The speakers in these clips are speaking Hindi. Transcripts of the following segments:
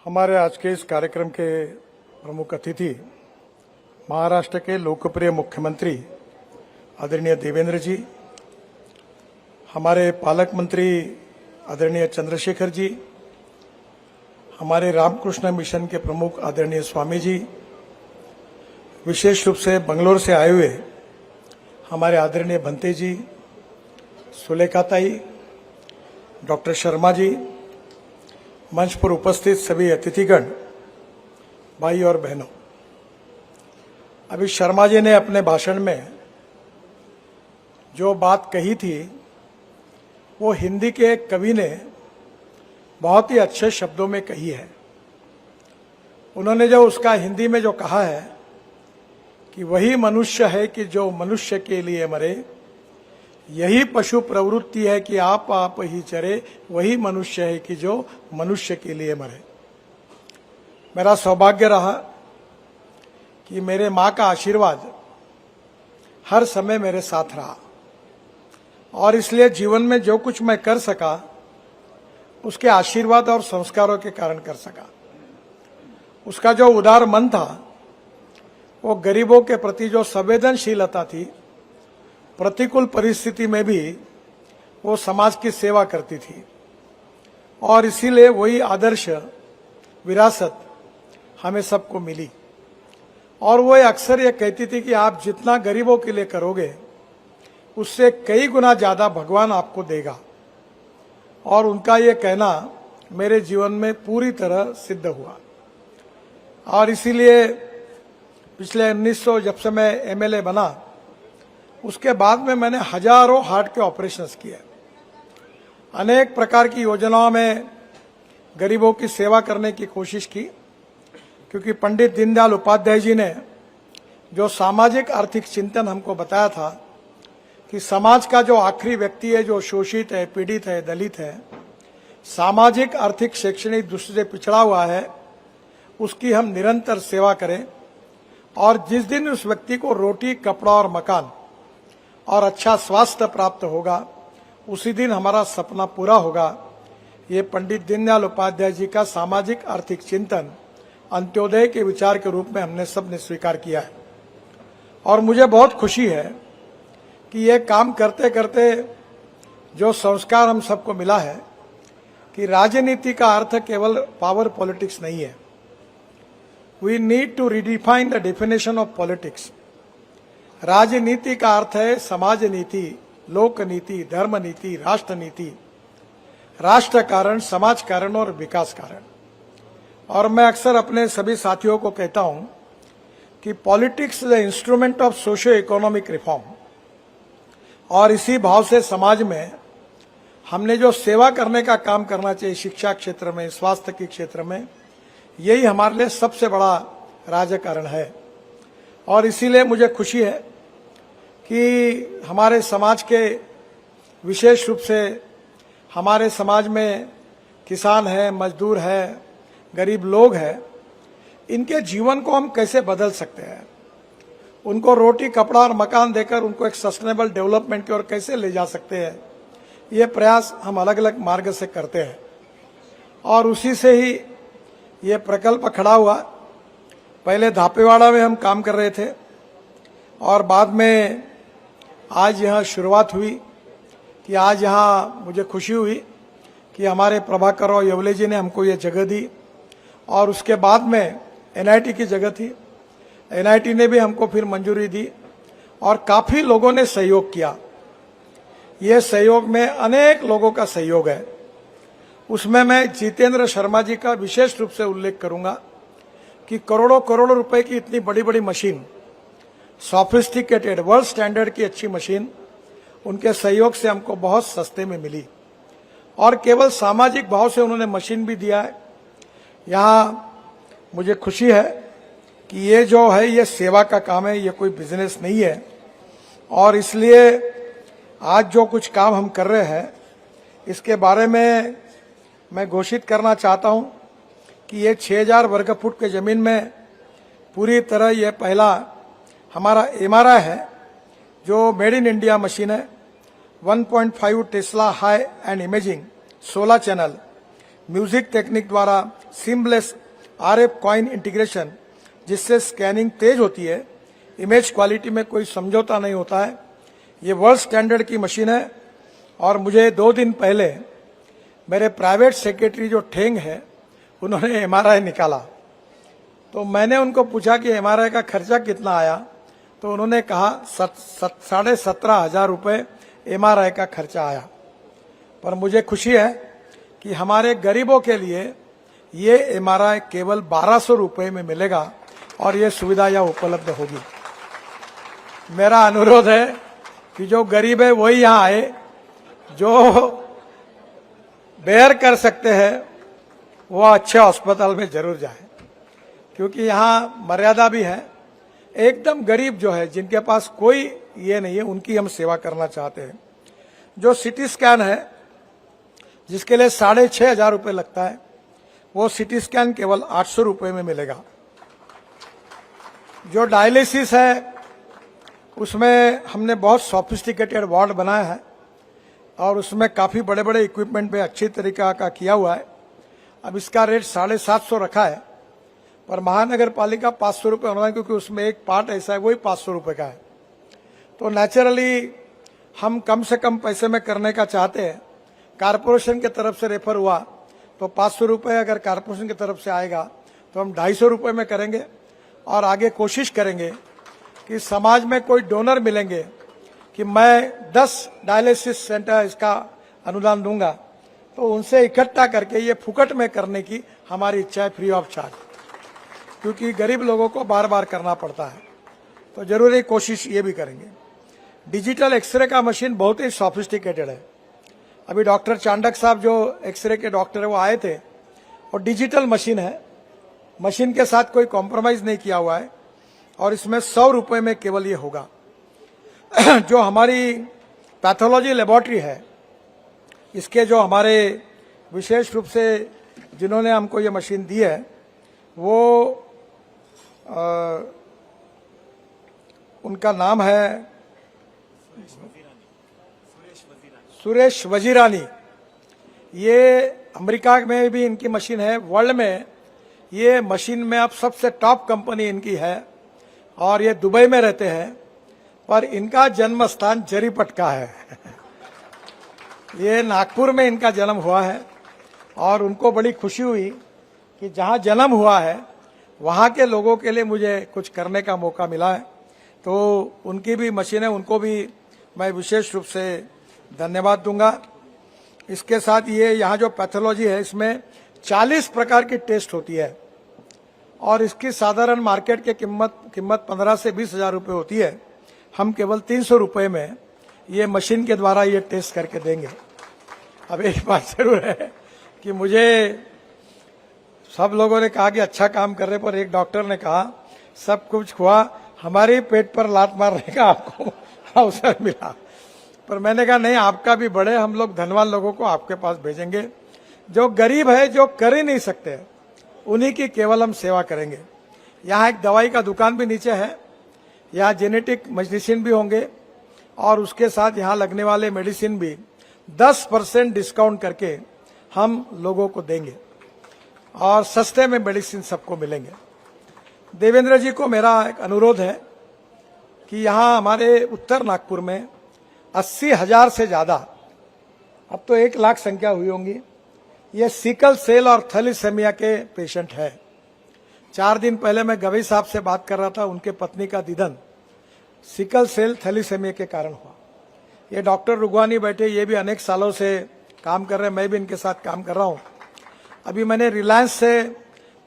हमारे आज के इस कार्यक्रम के प्रमुख अतिथि महाराष्ट्र के लोकप्रिय मुख्यमंत्री आदरणीय देवेंद्र जी, हमारे पालक मंत्री आदरणीय चंद्रशेखर जी, हमारे रामकृष्ण मिशन के प्रमुख आदरणीय स्वामी जी, विशेष रूप से बंगलोर से आए हुए हमारे आदरणीय भंते जी, सुलेखाताई, डॉक्टर शर्मा जी, मंच पर उपस्थित सभी अतिथिगण, भाई और बहनों। अभी शर्मा जी ने अपने भाषण में जो बात कही थी वो हिंदी के एक कवि ने बहुत ही अच्छे शब्दों में कही है। उन्होंने जो उसका हिंदी में जो कहा है कि वही मनुष्य है कि जो मनुष्य के लिए मरे, यही पशु प्रवृत्ति है कि आप ही चरे, वही मनुष्य है कि जो मनुष्य के लिए मरे। मेरा सौभाग्य रहा कि मेरे माँ का आशीर्वाद हर समय मेरे साथ रहा और इसलिए जीवन में जो कुछ मैं कर सका उसके आशीर्वाद और संस्कारों के कारण कर सका। उसका जो उदार मन था, वो गरीबों के प्रति जो संवेदनशीलता थी, प्रतिकूल परिस्थिति में भी वो समाज की सेवा करती थी और इसीलिए वही आदर्श विरासत हमें सबको मिली। और वो अक्सर ये कहती थी कि आप जितना गरीबों के लिए करोगे उससे कई गुना ज्यादा भगवान आपको देगा। और उनका ये कहना मेरे जीवन में पूरी तरह सिद्ध हुआ। और इसीलिए पिछले 1900 जब से मैं एमएलए बना, उसके बाद में मैंने हजारों हार्ट के ऑपरेशंस किए, अनेक प्रकार की योजनाओं में गरीबों की सेवा करने की कोशिश की, क्योंकि पंडित दीनदयाल उपाध्याय जी ने जो सामाजिक आर्थिक चिंतन हमको बताया था कि समाज का जो आखिरी व्यक्ति है, जो शोषित है, पीड़ित है, दलित है, सामाजिक आर्थिक शैक्षणिक दृष्टि से पिछड़ा हुआ है, उसकी हम निरंतर सेवा करें और जिस दिन उस व्यक्ति को रोटी, कपड़ा और मकान और अच्छा स्वास्थ्य प्राप्त होगा, उसी दिन हमारा सपना पूरा होगा। ये पंडित दीनदयाल उपाध्याय जी का सामाजिक आर्थिक चिंतन अंत्योदय के विचार के रूप में हमने सबने स्वीकार किया है। और मुझे बहुत खुशी है कि ये काम करते करते जो संस्कार हम सबको मिला है कि राजनीति का अर्थ केवल पावर पॉलिटिक्स नहीं है। We need to redefine the definition of politics. राजनीति का अर्थ है समाज नीति, लोक नीति, धर्म नीति, राष्ट्र नीति, राष्ट्र कारण, समाज कारण और विकास कारण। और मैं अक्सर अपने सभी साथियों को कहता हूं कि politics is the instrument of socio economic reform. और इसी भाव से समाज में हमने जो सेवा करने का काम करना चाहिए, शिक्षा क्षेत्र में, स्वास्थ्य के क्षेत्र में, यही हमारे लिए सबसे बड़ा राजकारण है। और इसीलिए मुझे खुशी है कि हमारे समाज के, विशेष रूप से हमारे समाज में किसान है, मजदूर है, गरीब लोग हैं, इनके जीवन को हम कैसे बदल सकते हैं, उनको रोटी, कपड़ा और मकान देकर उनको एक सस्टेनेबल डेवलपमेंट की ओर कैसे ले जा सकते हैं, ये प्रयास हम अलग अलग मार्ग से करते हैं। और उसी से ही ये प्रकल्प खड़ा हुआ। पहले धापेवाड़ा में हम काम कर रहे थे और बाद में आज यहाँ शुरुआत हुई कि आज यहाँ मुझे खुशी हुई कि हमारे प्रभाकर राव येवले जी ने हमको ये जगह दी। और उसके बाद में एनआईटी की जगह थी, एनआईटी ने भी हमको फिर मंजूरी दी और काफी लोगों ने सहयोग किया। ये सहयोग में अनेक लोगों का सहयोग है। उसमें मैं जितेंद्र शर्मा जी का विशेष रूप से उल्लेख करूंगा कि करोड़ों करोड़ों रुपए की इतनी बड़ी बड़ी मशीन, सॉफिस्टिकेटेड वर्ल्ड स्टैंडर्ड की अच्छी मशीन, उनके सहयोग से हमको बहुत सस्ते में मिली। और केवल सामाजिक भाव से उन्होंने मशीन भी दिया है। यहाँ मुझे खुशी है कि ये जो है ये सेवा का काम है, ये कोई बिजनेस नहीं है। और इसलिए आज जो कुछ काम हम कर रहे हैं इसके बारे में मैं घोषित करना चाहता हूं कि ये 6000 वर्ग फुट के जमीन में पूरी तरह ये पहला हमारा एमआरआई है जो मेड इन इंडिया मशीन है। 1.5 Tesla high and imaging 16 channel music technique द्वारा सीमलेस RF कॉइन इंटीग्रेशन, जिससे स्कैनिंग तेज होती है, इमेज क्वालिटी में कोई समझौता नहीं होता है। ये वर्ल्ड स्टैंडर्ड की मशीन है। और मुझे 2 दिन पहले मेरे प्राइवेट सेक्रेटरी जो ठेंग है, उन्होंने MRI निकाला। तो मैंने उनको पूछा कि MRI का खर्चा कितना आया, तो उन्होंने कहा 17,500 रुपये MRI का खर्चा आया। पर मुझे खुशी है कि हमारे गरीबों के लिए ये MRI केवल 1200 रुपये में मिलेगा और ये सुविधा यहाँ उपलब्ध होगी। मेरा अनुरोध है कि जो गरीब है वही यहाँ आए, जो बेयर कर सकते हैं वो अच्छे अस्पताल में जरूर जाए, क्योंकि यहाँ मर्यादा भी है। एकदम गरीब जो है, जिनके पास कोई ये नहीं है, उनकी हम सेवा करना चाहते हैं। जो CT स्कैन है, जिसके लिए 6,500 रुपये लगता है, वो CT स्कैन केवल 800 रुपये में मिलेगा। जो डायलिसिस है, उसमें हमने बहुत सोफिस्टिकेटेड वार्ड बनाया है और उसमें काफ़ी बड़े बड़े इक्विपमेंट पे अच्छी तरीका का किया हुआ है। अब इसका रेट 750 रखा है, पर महानगर पालिका 500 रुपये होना है, क्योंकि उसमें एक पार्ट ऐसा है वही 500 रुपये का है। तो नेचुरली हम कम से कम पैसे में करने का चाहते हैं। कारपोरेशन की तरफ से रेफर हुआ तो 500 रुपये अगर कारपोरेशन की तरफ से आएगा तो हम 250 रुपये में करेंगे। और आगे कोशिश करेंगे कि समाज में कोई डोनर मिलेंगे कि मैं 10 डायलिसिस सेंटर इसका अनुदान दूंगा, तो उनसे इकट्ठा करके ये फुकट में करने की हमारी इच्छा है, फ्री ऑफ चार्ज, क्योंकि गरीब लोगों को बार बार करना पड़ता है। तो जरूर कोशिश ये भी करेंगे। डिजिटल एक्सरे का मशीन बहुत ही सॉफिस्टिकेटेड है। अभी डॉक्टर चांडक साहब जो एक्सरे के डॉक्टर है वो आए थे, और डिजिटल मशीन है, मशीन के साथ कोई कॉम्प्रोमाइज नहीं किया हुआ है, और इसमें 100 रुपये में केवल ये होगा। जो हमारी पैथोलॉजी लेबोरेटरी है, इसके जो हमारे विशेष रूप से जिन्होंने हमको ये मशीन दी है, वो उनका नाम है सुरेश वजीरानी। ये अमेरिका में भी इनकी मशीन है, वर्ल्ड में ये मशीन में अब सबसे टॉप कंपनी इनकी है, और ये दुबई में रहते हैं, पर इनका जन्म स्थान जरीपट का है। ये नागपुर में इनका जन्म हुआ है, और उनको बड़ी खुशी हुई कि जहां जन्म हुआ है वहां के लोगों के लिए मुझे कुछ करने का मौका मिला है। तो उनकी भी मशीन है, उनको भी मैं विशेष रूप से धन्यवाद दूंगा। इसके साथ ये यहाँ जो पैथोलॉजी है, इसमें 40 प्रकार की टेस्ट होती है, और इसकी साधारण मार्केट की कीमत 15 से 20 हजार रुपये होती है। हम केवल 300 रुपये में ये मशीन के द्वारा ये टेस्ट करके देंगे। अब एक बात जरूर है कि मुझे सब लोगों ने कहा कि अच्छा काम कर रहे, पर एक डॉक्टर ने कहा सब कुछ हुआ, हमारे पेट पर लात मारने का आपको अवसर मिला। पर मैंने कहा नहीं, आपका भी बड़े, हम लोग धनवान लोगों को आपके पास भेजेंगे। जो गरीब है, जो कर ही नहीं सकते, उन्हीं की केवल हम सेवा करेंगे। यहाँ एक दवाई का दुकान भी नीचे है, यहाँ जेनेटिक मेडिसिन भी होंगे, और उसके साथ यहाँ लगने वाले मेडिसिन भी 10% डिस्काउंट करके हम लोगों को देंगे, और सस्ते में मेडिसिन सबको मिलेंगे। देवेंद्र जी को मेरा एक अनुरोध है कि यहाँ हमारे उत्तर नागपुर में 80,000 से ज्यादा, अब तो 1 लाख संख्या हुई होंगी, ये सिकल सेल और थैलीसेमिया के पेशेंट है। 4 दिन पहले मैं गवई साहब से बात कर रहा था, उनके पत्नी का निधन सिकल सेल थैलीसेमिया के कारण हुआ। ये डॉक्टर रुगवानी बैठे, ये भी अनेक सालों से काम कर रहे हैं, मैं भी इनके साथ काम कर रहा हूं। अभी मैंने रिलायंस से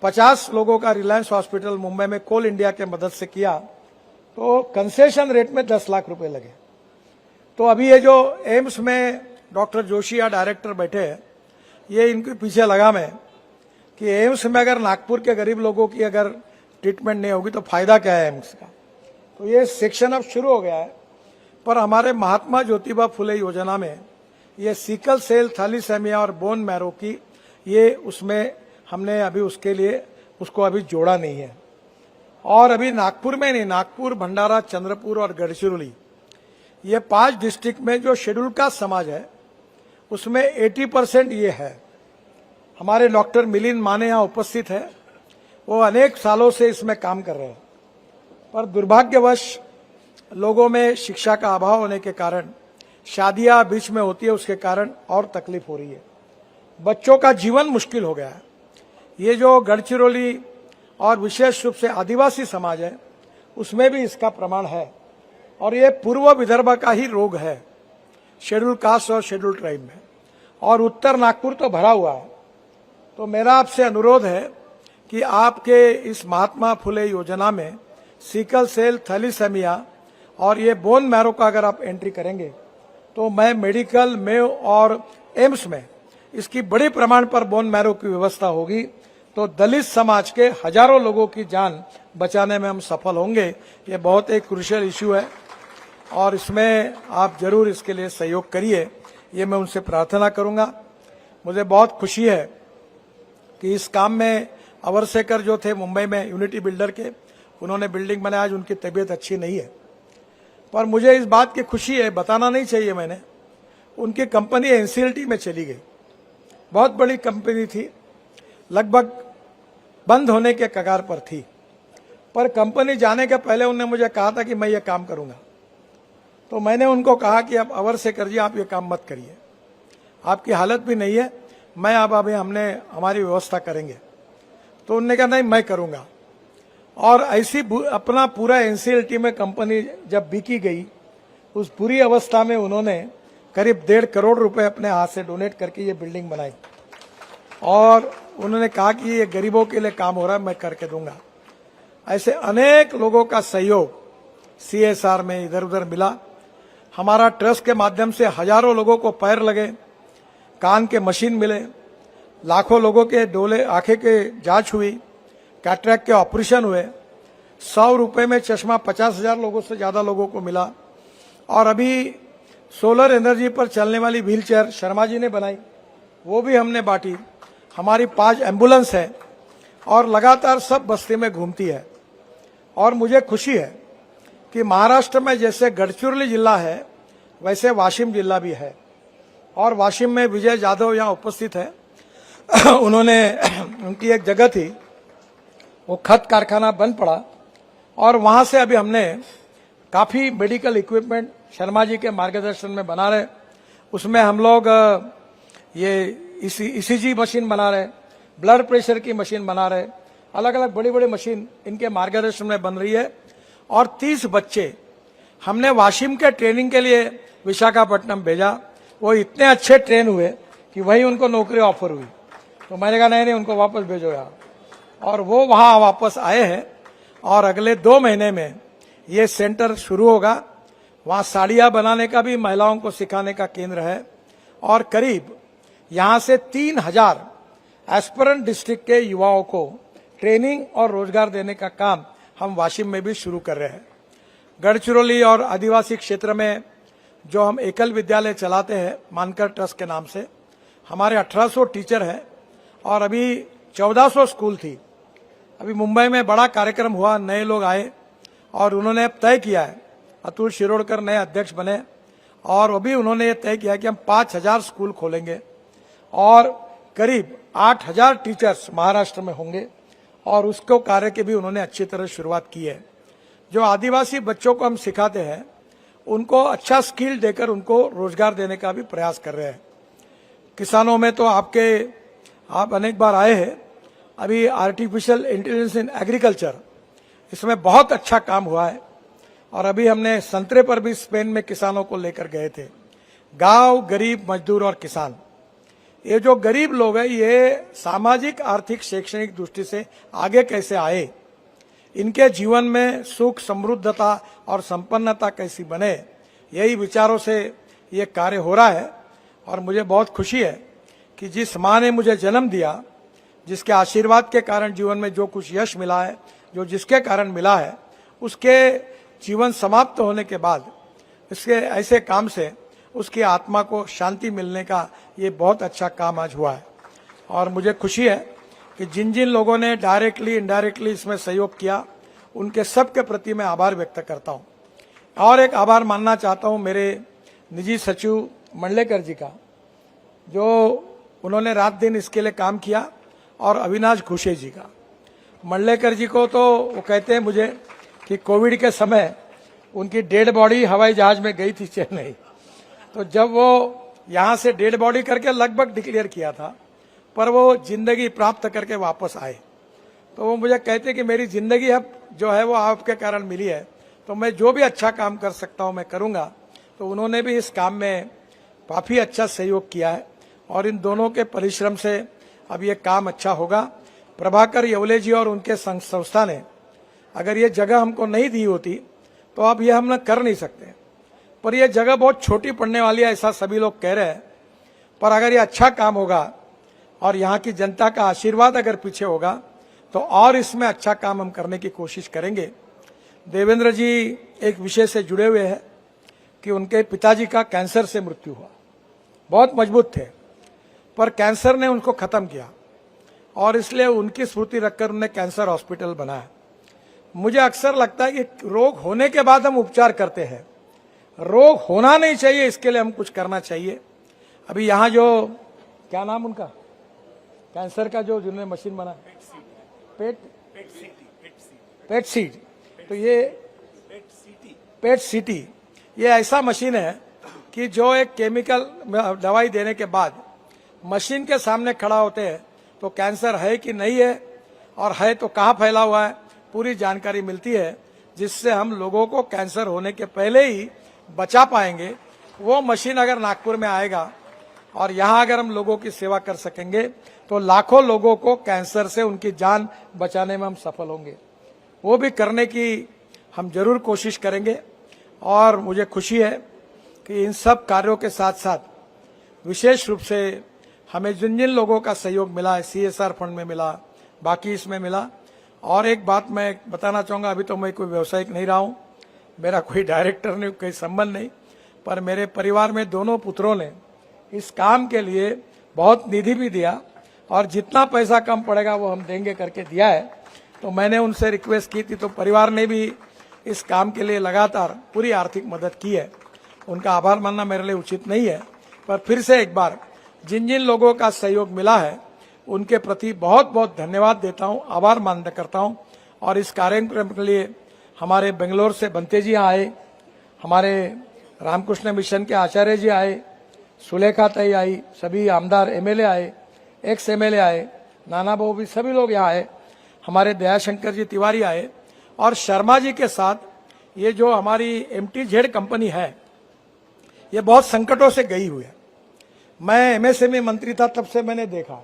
50 लोगों का रिलायंस हॉस्पिटल मुंबई में कोल इंडिया के मदद से किया, तो कंसेशन रेट में 10 लाख रुपए लगे। तो अभी ये जो एम्स में डॉक्टर जोशी या डायरेक्टर बैठे हैं, ये इनके पीछे लगा मैं कि एम्स में अगर नागपुर के गरीब लोगों की अगर ट्रीटमेंट नहीं होगी तो फायदा क्या है एम्स का। तो ये सेक्शन अब शुरू हो गया है, पर हमारे महात्मा ज्योतिबा फुले योजना में ये सिकल सेल थैलीसेमिया और बोन मैरो की ये उसमें हमने अभी उसके लिए उसको अभी जोड़ा नहीं है। और अभी नागपुर में नहीं, नागपुर, भंडारा, चंद्रपुर और गढ़चिरौली, ये 5 डिस्ट्रिक्ट में जो शेड्यूल कास्ट समाज है उसमें 80% ये है। हमारे डॉक्टर मिलिंद माने यहाँ उपस्थित है। वो अनेक सालों से इसमें काम कर रहे हैं, पर दुर्भाग्यवश लोगों में शिक्षा का अभाव होने के कारण शादियां बीच में होती है, उसके कारण और तकलीफ हो रही है। बच्चों का जीवन मुश्किल हो गया है। ये जो गढ़चिरौली और विशेष रूप से आदिवासी समाज है, उसमें भी इसका प्रमाण है, और ये पूर्व विदर्भ का ही रोग है, शेड्यूल कास्ट और शेड्यूल ट्राइब में, और उत्तर नागपुर तो भरा हुआ है। तो मेरा आपसे अनुरोध है कि आपके इस महात्मा फुले योजना में सिकल सेल, थैलीसेमिया और ये बोन मैरो का अगर आप एंट्री करेंगे तो मैं मेडिकल में और एम्स में इसकी बड़ी प्रमाण पर बोन मैरो की व्यवस्था होगी, तो दलित समाज के हजारों लोगों की जान बचाने में हम सफल होंगे। ये बहुत एक क्रूशियल इश्यू है और इसमें आप जरूर इसके लिए सहयोग करिए, ये मैं उनसे प्रार्थना करूंगा। मुझे बहुत खुशी है कि इस काम में अवरसेकर जो थे मुंबई में यूनिटी बिल्डर के, उन्होंने बिल्डिंग बनाया। आज उनकी तबीयत अच्छी नहीं है, पर मुझे इस बात की खुशी है, बताना नहीं चाहिए मैंने, उनकी कंपनी एनसीएलटी में चली गई। बहुत बड़ी कंपनी थी, लगभग बंद होने के कगार पर थी, पर कंपनी जाने के पहले उन्होंने मुझे कहा था कि मैं ये काम करूंगा। तो मैंने उनको कहा कि अब अवरसेकर जी आप ये काम मत करिए, आपकी हालत भी नहीं है, मैं अब अभी हमारी व्यवस्था करेंगे। तो उन्होंने कहा नहीं मैं करूंगा, और ऐसी अपना पूरा एनसीएलटी में कंपनी जब बिकी गई, उस पूरी अवस्था में उन्होंने करीब 1.5 करोड़ रुपए अपने हाथ से डोनेट करके ये बिल्डिंग बनाई, और उन्होंने कहा कि ये गरीबों के लिए काम हो रहा है, मैं करके दूंगा। ऐसे अनेक लोगों का सहयोग सीएसआर में इधर उधर मिला। हमारा ट्रस्ट के माध्यम से हजारों लोगों को पैर लगे, कान के मशीन मिले, लाखों लोगों के डोले आंखें के जांच हुई, कैटरैक्ट के ऑपरेशन हुए, 100 रुपए में चश्मा 50,000 लोगों से ज्यादा लोगों को मिला। और अभी सोलर एनर्जी पर चलने वाली व्हील चेयर शर्मा जी ने बनाई, वो भी हमने बांटी। हमारी 5 एम्बुलेंस है और लगातार सब बस्ती में घूमती है। और मुझे खुशी है कि महाराष्ट्र में जैसे गढ़चिरौली जिला है, वैसे वाशिम जिला भी है, और वाशिम में विजय जाधव यहाँ उपस्थित है। उन्होंने उनकी एक जगह थी, वो खत कारखाना बंद पड़ा, और वहां से अभी हमने काफी मेडिकल इक्विपमेंट शर्मा जी के मार्गदर्शन में बना रहे। उसमें हम लोग ये ईसीजी मशीन बना रहे, ब्लड प्रेशर की मशीन बना रहे, अलग अलग बड़ी बड़ी मशीन इनके मार्गदर्शन में बन रही है। और 30 बच्चे हमने वाशिम के ट्रेनिंग के लिए विशाखापट्टनम भेजा। वो इतने अच्छे ट्रेन हुए कि वहीं उनको नौकरी ऑफर हुई। तो मैंने कहा नहीं उनको वापस भेजो यार, और वो वहां वापस आए हैं। और अगले 2 महीने में ये सेंटर शुरू होगा। वहां साड़ियां बनाने का भी महिलाओं को सिखाने का केंद्र है, और करीब यहां से 3000 एस्पिरेंट डिस्ट्रिक्ट के युवाओं को ट्रेनिंग और रोजगार देने का काम हम वाशिम में भी शुरू कर रहे हैं। गढ़चिरौली और आदिवासी क्षेत्र में जो हम एकल विद्यालय चलाते हैं मानकर ट्रस्ट के नाम से, हमारे 1800 टीचर हैं, और अभी 1400 स्कूल थी। अभी मुंबई में बड़ा कार्यक्रम हुआ, नए लोग आए, और उन्होंने तय किया है, अतुल शिरोडकर नए अध्यक्ष बने, और अभी उन्होंने ये तय किया कि हम 5000 स्कूल खोलेंगे, और करीब 8000 टीचर्स महाराष्ट्र में होंगे, और उसको कार्य की भी उन्होंने अच्छी तरह शुरुआत की है। जो आदिवासी बच्चों को हम सिखाते हैं, उनको अच्छा स्किल देकर उनको रोजगार देने का भी प्रयास कर रहे हैं। किसानों में तो आप अनेक बार आए हैं। अभी आर्टिफिशियल इंटेलिजेंस इन एग्रीकल्चर, इसमें बहुत अच्छा काम हुआ है, और अभी हमने संतरे पर भी स्पेन में किसानों को लेकर गए थे। गांव, गरीब, मजदूर और किसान, ये जो गरीब लोग हैं, ये सामाजिक, आर्थिक, शैक्षणिक दृष्टि से आगे कैसे आए, इनके जीवन में सुख, समृद्धता और संपन्नता कैसी बने, यही विचारों से ये कार्य हो रहा है। और मुझे बहुत खुशी है कि जिस माँ ने मुझे जन्म दिया, जिसके आशीर्वाद के कारण जीवन में जो कुछ यश मिला है, जो जिसके कारण मिला है, उसके जीवन समाप्त होने के बाद इसके ऐसे काम से उसकी आत्मा को शांति मिलने का ये बहुत अच्छा काम आज हुआ है। और मुझे खुशी है कि जिन जिन लोगों ने डायरेक्टली इनडायरेक्टली इसमें सहयोग किया, उनके सब के प्रति मैं आभार व्यक्त करता हूँ। और एक आभार मानना चाहता हूँ मेरे निजी सचिव मंडलेकर जी का, जो उन्होंने रात दिन इसके लिए काम किया। और अविनाश घुसे जी का, मंडलेकर जी को तो वो कहते हैं मुझे कि कोविड के समय उनकी डेड बॉडी हवाई जहाज में गई थी चेन्नई, तो जब वो यहाँ से डेड बॉडी करके लगभग डिक्लेयर किया था, पर वो जिंदगी प्राप्त करके वापस आए। तो वो मुझे कहते कि मेरी जिंदगी अब जो है वो आपके कारण मिली है, तो मैं जो भी अच्छा काम कर सकता हूँ मैं करूँगा। तो उन्होंने भी इस काम में काफ़ी अच्छा सहयोग किया है और इन दोनों के परिश्रम से अब ये काम अच्छा होगा। प्रभाकर येवले जी और उनके संस्था ने अगर ये जगह हमको नहीं दी होती तो अब ये हम कर नहीं सकते, पर यह जगह बहुत छोटी पड़ने वाली है ऐसा सभी लोग कह रहे हैं। पर अगर ये अच्छा काम होगा और यहाँ की जनता का आशीर्वाद अगर पीछे होगा तो और इसमें अच्छा काम हम करने की कोशिश करेंगे। देवेंद्र जी एक विषय से जुड़े हुए हैं कि उनके पिताजी का कैंसर से मृत्यु हुआ, बहुत मजबूत थे पर कैंसर ने उनको खत्म किया और इसलिए उनकी स्मृति रखकर उन्होंने कैंसर हॉस्पिटल बनाया। मुझे अक्सर लगता है कि रोग होने के बाद हम उपचार करते हैं, रोग होना नहीं चाहिए, इसके लिए हम कुछ करना चाहिए। अभी यहाँ जो क्या नाम उनका कैंसर का जो जिन्होंने मशीन बना पेट सीट, तो ये पेट सीटी ये ऐसा मशीन है कि जो एक केमिकल दवाई देने के बाद मशीन के सामने खड़ा होते हैं तो कैंसर है कि नहीं है और है तो कहाँ फैला हुआ है पूरी जानकारी मिलती है, जिससे हम लोगों को कैंसर होने के पहले ही बचा पाएंगे। वो मशीन अगर नागपुर में आएगा और यहाँ अगर हम लोगों की सेवा कर सकेंगे तो लाखों लोगों को कैंसर से उनकी जान बचाने में हम सफल होंगे। वो भी करने की हम जरूर कोशिश करेंगे। और मुझे खुशी है कि इन सब कार्यों के साथ साथ विशेष रूप से हमें जिन जिन लोगों का सहयोग मिला है, CSR फंड में मिला, बाकी इसमें मिला। और एक बात मैं बताना चाहूँगा, अभी तो मैं कोई व्यावसायिक नहीं रहा हूँ, मेरा कोई डायरेक्टर नहीं, कोई संबंध नहीं, पर मेरे परिवार में दोनों पुत्रों ने इस काम के लिए बहुत निधि भी दिया और जितना पैसा कम पड़ेगा वो हम देंगे करके दिया है। तो मैंने उनसे रिक्वेस्ट की थी तो परिवार ने भी इस काम के लिए लगातार पूरी आर्थिक मदद की है। उनका आभार मानना मेरे लिए उचित नहीं है, पर फिर से एक बार जिन जिन लोगों का सहयोग मिला है उनके प्रति बहुत बहुत धन्यवाद देता हूं, आभार मान करता हूं। और इस कार्यक्रम के लिए हमारे बेंगलोर से बंते जी आए, हमारे रामकृष्ण मिशन के आचार्य जी आए, सुलेखा तई आई, सभी आमदार MLA आए, एक्स MLA आए, नाना बहू भी सभी लोग यहाँ आए, हमारे दयाशंकर जी तिवारी आए और शर्मा जी के साथ ये जो हमारी MTZ कंपनी है ये बहुत संकटों से गई हुई है। मैं MSME मंत्री था तब से मैंने देखा,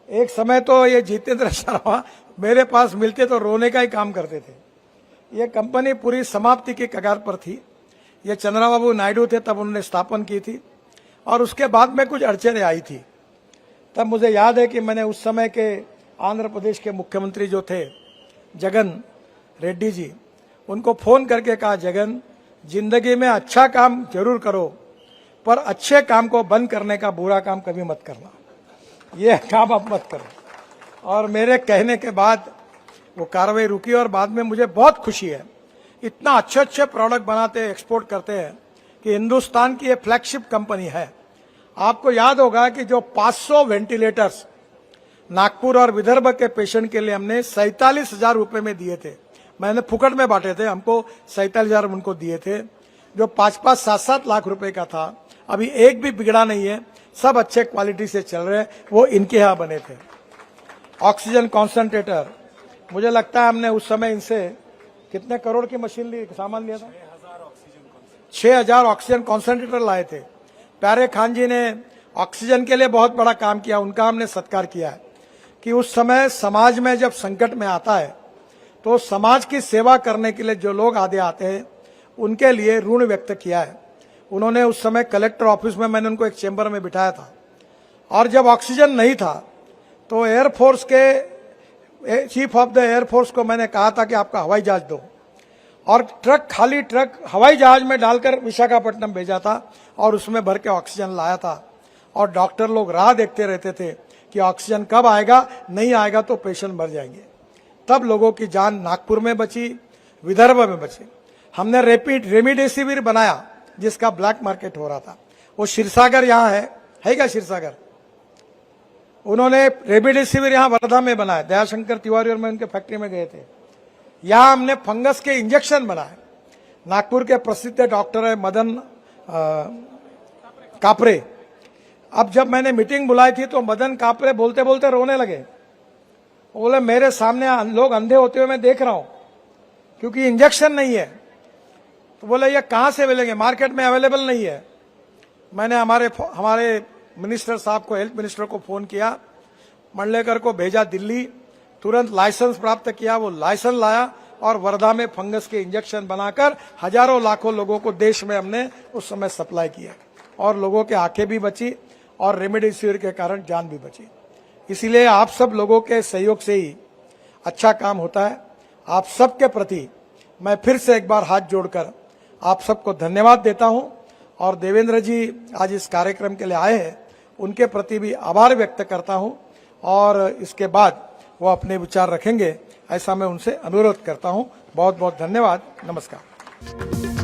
एक समय तो ये जितेंद्र शर्मा मेरे पास मिलते तो रोने का ही काम करते थे। ये कंपनी पूरी समाप्ति की कगार पर थी। ये चंद्रबाबू नायडू थे तब उन्होंने स्थापन की थी और उसके बाद में कुछ अड़चने आई थी। तब मुझे याद है कि मैंने उस समय के आंध्र प्रदेश के मुख्यमंत्री जो थे जगन रेड्डी जी, उनको फोन करके कहा, जगन जिंदगी में अच्छा काम जरूर करो पर अच्छे काम को बंद करने का बुरा काम कभी मत करना, ये काम अब मत करो। और मेरे कहने के बाद वो कार्रवाई रुकी और बाद में मुझे बहुत खुशी है, इतना अच्छे अच्छे प्रोडक्ट बनाते हैं, एक्सपोर्ट करते हैं कि हिंदुस्तान की ये फ्लैगशिप कंपनी है। आपको याद होगा कि जो 500 वेंटिलेटर्स नागपुर और विदर्भ के पेशेंट के लिए हमने 47,000 रुपए में दिए थे, मैंने फुकट में बांटे थे, हमको 47,000 उनको दिए थे, जो 5-5, 7-7 लाख रुपए का था। अभी एक भी बिगड़ा नहीं है, सब अच्छे क्वालिटी से चल रहे हैं, वो इनके यहाँ बने थे। ऑक्सीजन कॉन्सेंट्रेटर, मुझे लगता है हमने उस समय इनसे कितने करोड़ की मशीन ली, सामान लिया था, 6,000 ऑक्सीजन कॉन्सेंट्रेटर लाए थे। प्यारे खान जी ने ऑक्सीजन के लिए बहुत बड़ा काम किया, उनका हमने सत्कार किया है कि उस समय समाज में जब संकट में आता है तो समाज की सेवा करने के लिए जो लोग आगे आते हैं उनके लिए ऋण व्यक्त किया है। उन्होंने उस समय कलेक्टर ऑफिस में, मैंने उनको एक चेंबर में बिठाया था और जब ऑक्सीजन नहीं था तो एयरफोर्स के चीफ ऑफ द एयरफोर्स को मैंने कहा था कि आपका हवाई जहाज दो, और ट्रक, खाली ट्रक हवाई जहाज में डालकर विशाखापट्टनम भेजा था और उसमें भर के ऑक्सीजन लाया था। और डॉक्टर लोग राह देखते रहते थे कि ऑक्सीजन कब आएगा, नहीं आएगा तो पेशेंट मर जाएंगे। तब लोगों की जान नागपुर में बची, विदर्भ में बची। हमने रेमडेसिविर बनाया जिसका ब्लैक मार्केट हो रहा था। वो क्षीरसागर यहाँ है क्या क्षीरसागर? उन्होंने रेमडेसिविर यहाँ वर्धा में बनाया, दयाशंकर तिवारी और मैं उनके फैक्ट्री में गए थे। यहाँ हमने फंगस के इंजेक्शन बनाए। नागपुर के प्रसिद्ध डॉक्टर है मदन कापरे। अब जब मैंने मीटिंग बुलाई थी तो मदन कापरे बोलते बोलते रोने लगे। वो बोले मेरे सामने लोग अंधे होते हुए मैं देख रहा हूं क्योंकि इंजेक्शन नहीं है। तो बोले ये कहां से मिलेंगे, मार्केट में अवेलेबल नहीं है। मैंने हमारे मिनिस्टर साहब को, हेल्थ मिनिस्टर को फोन किया, मंडलेकर को भेजा दिल्ली, तुरंत लाइसेंस प्राप्त किया, वो लाइसेंस लाया और वर्धा में फंगस के इंजेक्शन बनाकर हजारों लाखों लोगों को देश में हमने उस समय सप्लाई किया और लोगों के आंखें भी बची और रेमडेसिविर के कारण जान भी बची। इसीलिए आप सब लोगों के सहयोग से ही अच्छा काम होता है। आप सबके प्रति मैं फिर से एक बार हाथ जोड़कर आप सबको धन्यवाद देता हूं और देवेंद्र जी आज इस कार्यक्रम के लिए आए हैं, उनके प्रति भी आभार व्यक्त करता हूं और इसके बाद वो अपने विचार रखेंगे, ऐसा मैं उनसे अनुरोध करता हूं। बहुत बहुत धन्यवाद। नमस्कार।